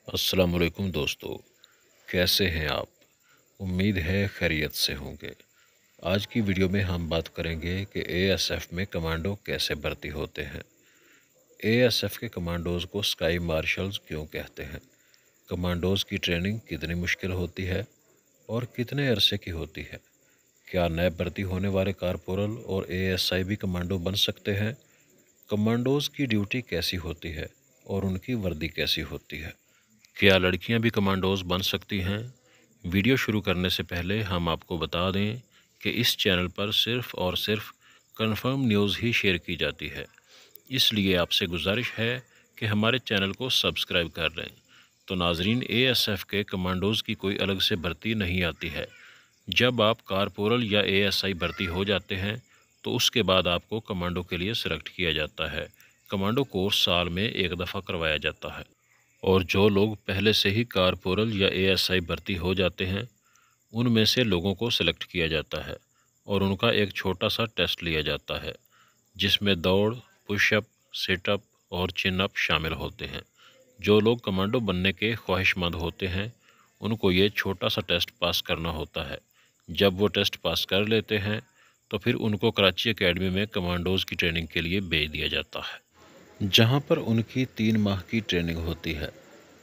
अस्सलाम वालेकुम दोस्तों, कैसे हैं आप? उम्मीद है खैरियत से होंगे। आज की वीडियो में हम बात करेंगे कि एएसएफ में कमांडो कैसे भर्ती होते हैं। एएसएफ के कमांडोज़ को स्काई मार्शल्स क्यों कहते हैं? कमांडोज़ की ट्रेनिंग कितनी मुश्किल होती है और कितने अरसे की होती है? क्या नए भर्ती होने वाले कारपोरल और एएसआई भी कमांडो बन सकते हैं? कमांडोज़ की ड्यूटी कैसी होती है और उनकी वर्दी कैसी होती है? क्या लड़कियां भी कमांडोज बन सकती हैं? वीडियो शुरू करने से पहले हम आपको बता दें कि इस चैनल पर सिर्फ़ और सिर्फ कंफर्म न्यूज़ ही शेयर की जाती है, इसलिए आपसे गुजारिश है कि हमारे चैनल को सब्सक्राइब कर लें। तो नाजरीन, एएसएफ के कमांडोज़ की कोई अलग से भर्ती नहीं आती है। जब आप कारपोरल या एएसआई भर्ती हो जाते हैं तो उसके बाद आपको कमांडो के लिए सेलेक्ट किया जाता है। कमांडो कोर्स साल में एक दफ़ा करवाया जाता है और जो लोग पहले से ही कारपोरल या एएसआई भर्ती हो जाते हैं उनमें से लोगों को सेलेक्ट किया जाता है और उनका एक छोटा सा टेस्ट लिया जाता है जिसमें दौड़, पुशअप, सिटअप और चिन अप शामिल होते हैं। जो लोग कमांडो बनने के ख्वाहिशमंद होते हैं उनको ये छोटा सा टेस्ट पास करना होता है। जब वो टेस्ट पास कर लेते हैं तो फिर उनको कराची एकेडमी में कमांडोज़ की ट्रेनिंग के लिए भेज दिया जाता है, जहां पर उनकी 3 माह की ट्रेनिंग होती है।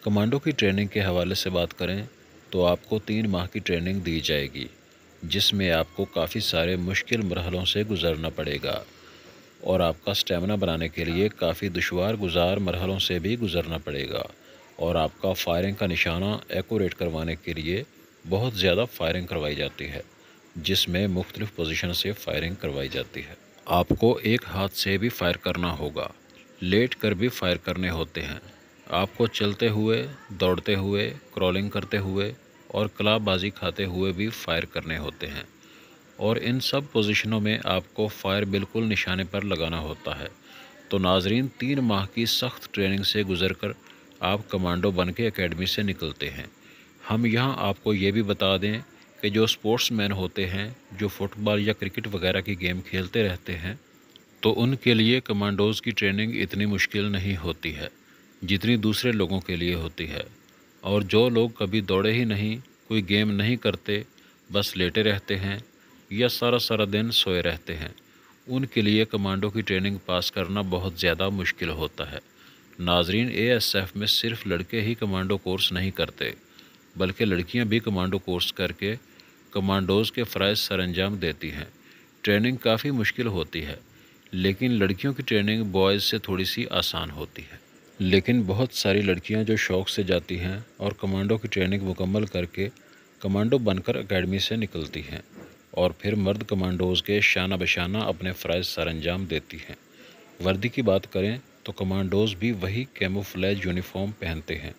कमांडो की ट्रेनिंग के हवाले से बात करें तो आपको 3 माह की ट्रेनिंग दी जाएगी, जिसमें आपको काफ़ी सारे मुश्किल मरहलों से गुजरना पड़ेगा और आपका स्टेमिना बनाने के लिए काफ़ी दुश्वार गुजार मरहलों से भी गुजरना पड़ेगा और आपका फायरिंग का निशाना एक्यूरेट करवाने के लिए बहुत ज़्यादा फायरिंग करवाई जाती है, जिसमें मुख्तलिफ़ पोजीशन से फायरिंग करवाई जाती है। आपको एक हाथ से भी फायर करना होगा, लेट कर भी फायर करने होते हैं। आपको चलते हुए, दौड़ते हुए, क्रॉलिंग करते हुए और कलाबाजी खाते हुए भी फायर करने होते हैं और इन सब पोजीशनों में आपको फायर बिल्कुल निशाने पर लगाना होता है। तो नाजरीन, 3 माह की सख्त ट्रेनिंग से गुजरकर आप कमांडो बन के एकेडमी से निकलते हैं। हम यहाँ आपको ये भी बता दें कि जो स्पोर्ट्समैन होते हैं, जो फुटबॉल या क्रिकेट वगैरह की गेम खेलते रहते हैं, तो उनके लिए कमांडोज़ की ट्रेनिंग इतनी मुश्किल नहीं होती है जितनी दूसरे लोगों के लिए होती है। और जो लोग कभी दौड़े ही नहीं, कोई गेम नहीं करते, बस लेटे रहते हैं या सारा सारा दिन सोए रहते हैं, उनके लिए कमांडो की ट्रेनिंग पास करना बहुत ज़्यादा मुश्किल होता है। नाजरीन, एएसएफ में सिर्फ लड़के ही कमांडो कोर्स नहीं करते, बल्कि लड़कियां भी कमांडो कोर्स करके कमांडोज़ के फ़राइज़ सरअंजाम देती हैं। ट्रेनिंग काफ़ी मुश्किल होती है, लेकिन लड़कियों की ट्रेनिंग बॉयज़ से थोड़ी सी आसान होती है। लेकिन बहुत सारी लड़कियां जो शौक़ से जाती हैं और कमांडो की ट्रेनिंग मुकम्मल करके कमांडो बनकर एकेडमी से निकलती हैं और फिर मर्द कमांडोज़ के शाना बशाना अपने फ़राइज़ सरअंजाम देती हैं। वर्दी की बात करें तो कमांडोज़ भी वही कैमोफ्लेज यूनिफॉर्म पहनते हैं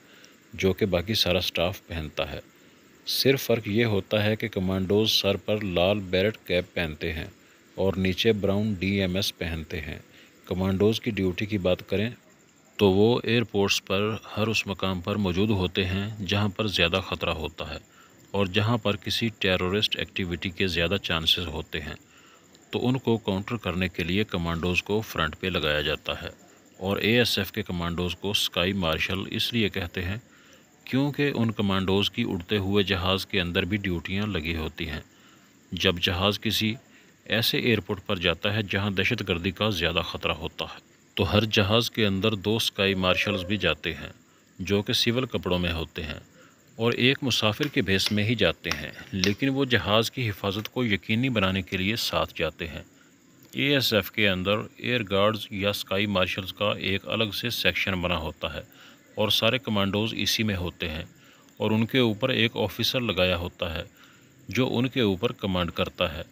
जो कि बाकी सारा स्टाफ पहनता है। सिर्फ फ़र्क ये होता है कि कमांडोज़ सर पर लाल बेरेट कैप पहनते हैं और नीचे ब्राउन डीएमएस पहनते हैं। कमांडोज़ की ड्यूटी की बात करें तो वो एयरपोर्ट्स पर हर उस मकाम पर मौजूद होते हैं जहां पर ज़्यादा ख़तरा होता है और जहां पर किसी टेररिस्ट एक्टिविटी के ज़्यादा चांसेस होते हैं, तो उनको काउंटर करने के लिए कमांडोज़ को फ्रंट पे लगाया जाता है। और एएसएफ के कमांडोज़ को स्काई मार्शल इसलिए कहते हैं क्योंकि उन कमांडोज़ की उड़ते हुए जहाज़ के अंदर भी ड्यूटियां लगी होती हैं। जब जहाज़ किसी ऐसे एयरपोर्ट पर जाता है जहां दहशतगर्दी का ज़्यादा ख़तरा होता है, तो हर जहाज़ के अंदर 2 स्काई मार्शल्स भी जाते हैं जो कि सिविल कपड़ों में होते हैं और एक मुसाफिर के भेस में ही जाते हैं, लेकिन वो जहाज़ की हिफाजत को यकीनी बनाने के लिए साथ जाते हैं। एएसएफ के अंदर एयर गार्ड्स या स्काई मार्शल्स का एक अलग से सेक्शन बना होता है और सारे कमांडोज़ इसी में होते हैं और उनके ऊपर एक ऑफिसर लगाया होता है जो उनके ऊपर कमांड करता है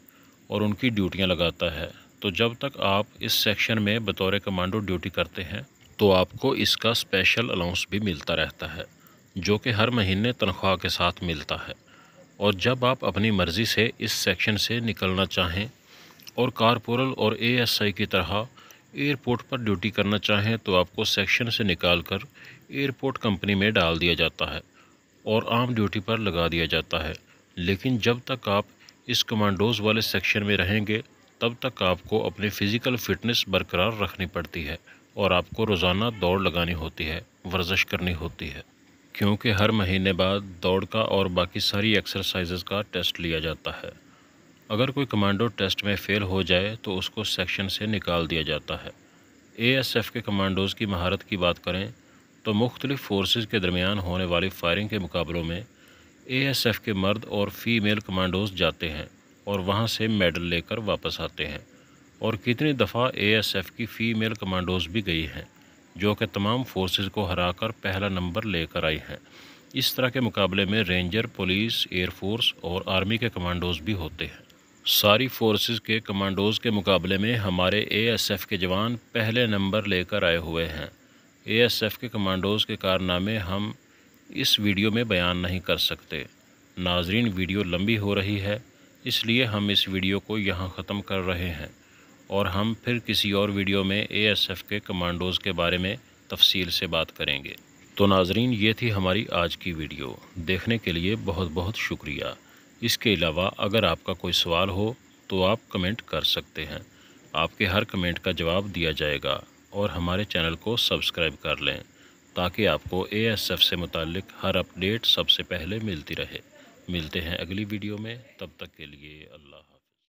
और उनकी ड्यूटियां लगाता है। तो जब तक आप इस सेक्शन में बतौर कमांडो ड्यूटी करते हैं तो आपको इसका स्पेशल अलाउंस भी मिलता रहता है जो कि हर महीने तनख्वाह के साथ मिलता है। और जब आप अपनी मर्ज़ी से इस सेक्शन से निकलना चाहें और कारपोरल और एएसआई की तरह एयरपोर्ट पर ड्यूटी करना चाहें तो आपको सेक्शन से निकालकर एयरपोर्ट कंपनी में डाल दिया जाता है और आम ड्यूटी पर लगा दिया जाता है। लेकिन जब तक आप इस कमांडोज़ वाले सेक्शन में रहेंगे तब तक आपको अपनी फ़िज़िकल फ़िटनेस बरकरार रखनी पड़ती है और आपको रोज़ाना दौड़ लगानी होती है, वर्जिश करनी होती है। क्योंकि हर महीने बाद दौड़ का और बाकी सारी एक्सरसाइजेज का टेस्ट लिया जाता है। अगर कोई कमांडो टेस्ट में फ़ेल हो जाए तो उसको सेक्शन से निकाल दिया जाता है। एएसएफ के कमांडोज़ की महारत की बात करें तो मुख्तलिफ़ फोर्सेस के दरमियान होने वाली फायरिंग के मुकाबलों में एएसएफ के मर्द और फीमेल कमांडोज़ जाते हैं और वहां से मेडल लेकर वापस आते हैं। और कितनी दफ़ा एएसएफ की फ़ीमेल कमांडोज़ भी गई हैं जो कि तमाम फोर्सेस को हराकर पहला नंबर लेकर आई हैं। इस तरह के मुकाबले में रेंजर, पुलिस, एयरफोर्स और आर्मी के कमांडोज़ भी होते हैं। सारी फोर्सेस के कमांडोज़ के मुकाबले में हमारे एएसएफ के जवान पहले नंबर लेकर आए हुए हैं। एएसएफ के कमांडोज़ के कारनामे हम इस वीडियो में बयान नहीं कर सकते। नाजरीन, वीडियो लंबी हो रही है, इसलिए हम इस वीडियो को यहाँ ख़त्म कर रहे हैं और हम फिर किसी और वीडियो में एएसएफ के कमांडोज़ के बारे में तफसील से बात करेंगे। तो नाजरीन, ये थी हमारी आज की वीडियो। देखने के लिए बहुत बहुत शुक्रिया। इसके अलावा अगर आपका कोई सवाल हो तो आप कमेंट कर सकते हैं। आपके हर कमेंट का जवाब दिया जाएगा। और हमारे चैनल को सब्सक्राइब कर लें ताकि आपको एएसएफ से मुताल्लिक हर अपडेट सबसे पहले मिलती रहे। मिलते हैं अगली वीडियो में, तब तक के लिए अल्लाह हाफ़िज़।